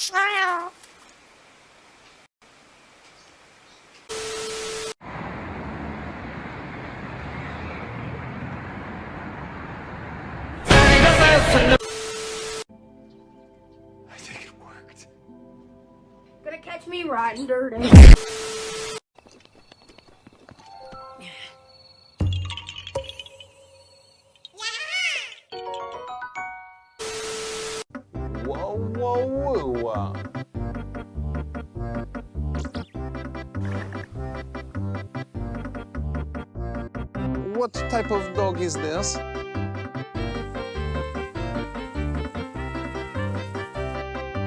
I think it worked. Gonna catch me riding dirty. Whoa, whoa, whoa. What type of dog is this?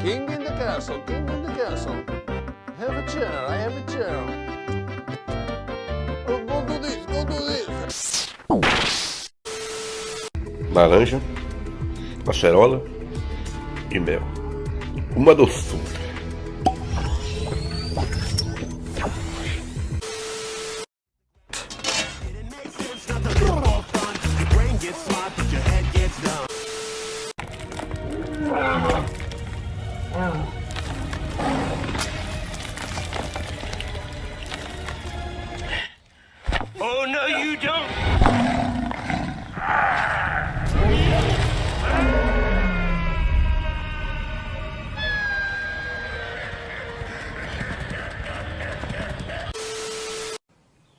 King in the castle, king in the castle. Have a chair, I have a chair. Oh, go do this, go do this. Laranja, acerola e mel. Uma doçura. Oh, no, you don't!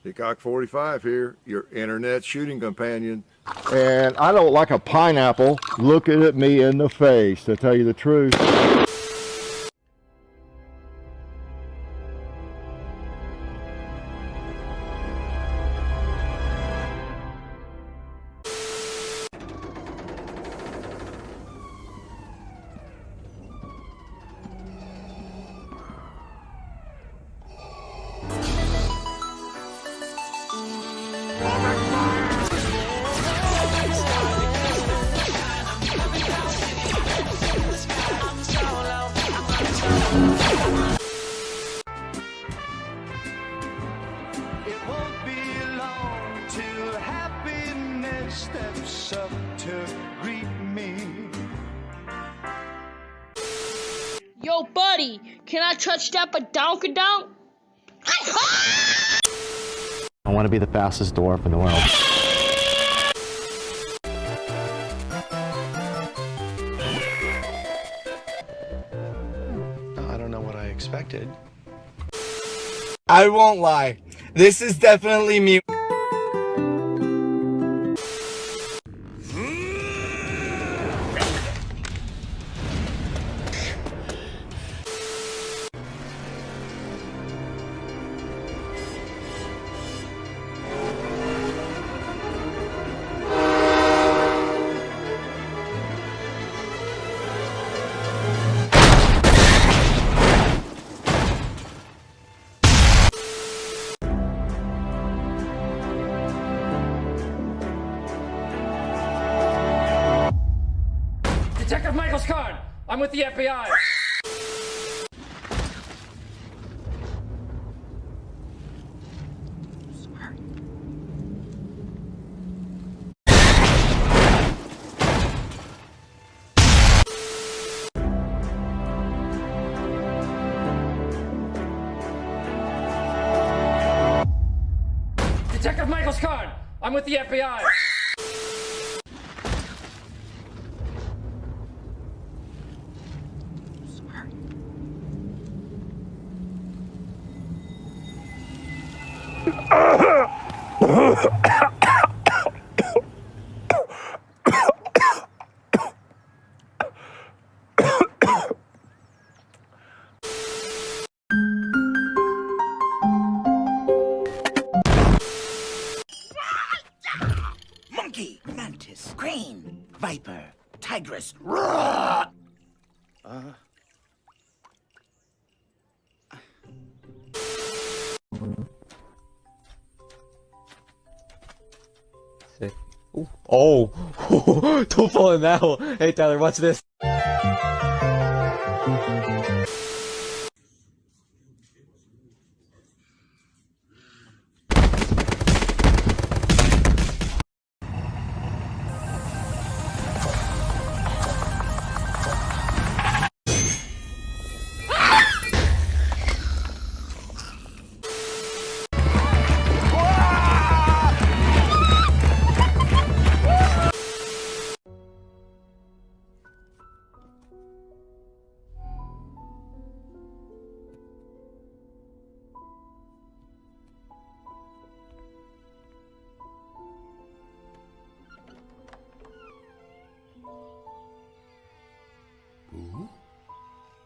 Peacock 45 here, your internet shooting companion. And I don't like a pineapple looking at me in the face, to tell you the truth. It won't be long till happiness steps up to greet me. Yo, buddy, can I touch that badonkadonk? I want to be the fastest dwarf in the world. I don't know what I expected. I won't lie. This is definitely me. Detective Michael Scott, I'm with the FBI. Detective Michael Scott, I'm with the FBI. Monkey, mantis, crane, viper, tigress, roar! Oh, don't fall in that hole. Hey, Tyler, watch this.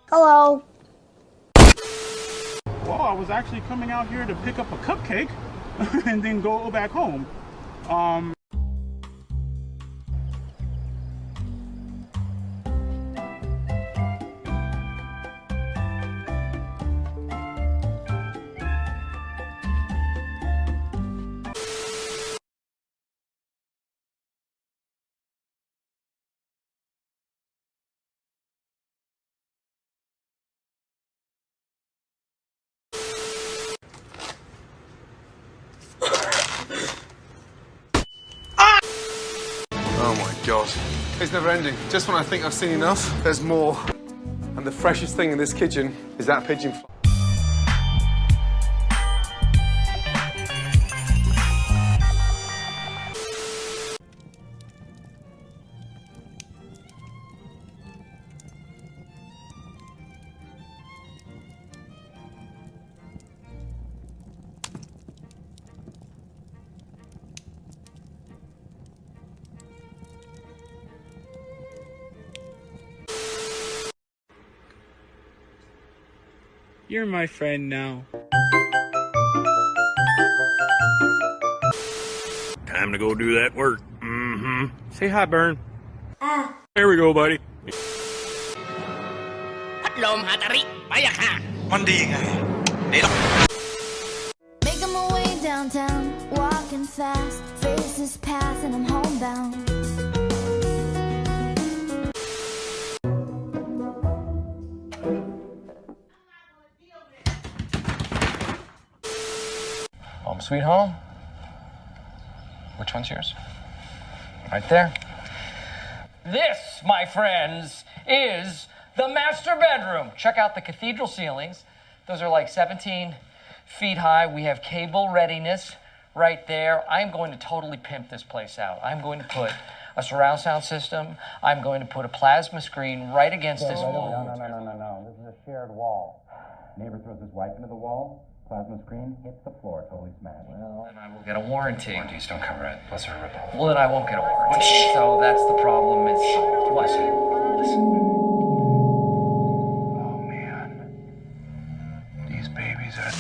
Hello. Well, I was actually coming out here to pick up a cupcake and then go back home. Oh my god. It's never ending. Just when I think I've seen enough, there's more. And the freshest thing in this kitchen is that pigeon fly. You're my friend now. Time to go do that work. Say hi, Burn. There we go, buddy. Making my way downtown, walking fast, faces pass and I'm homebound. Home sweet home. Which one's yours? Right there. This, my friends, is the master bedroom. Check out the cathedral ceilings. Those are like 17 feet high. We have cable readiness right there. I'm going to totally pimp this place out. I'm going to put a surround sound system. I'm going to put a plasma screen right against this wall. No. This is a shared wall. Neighbor throws his wife into the wall. Plasma screen hits the floor, totally smashed. Well, then I will get a warranty. Warranties don't cover it. Plus a ripple. Well, then I won't get a warranty. So that's the problem. It's listen. Oh man. These babies are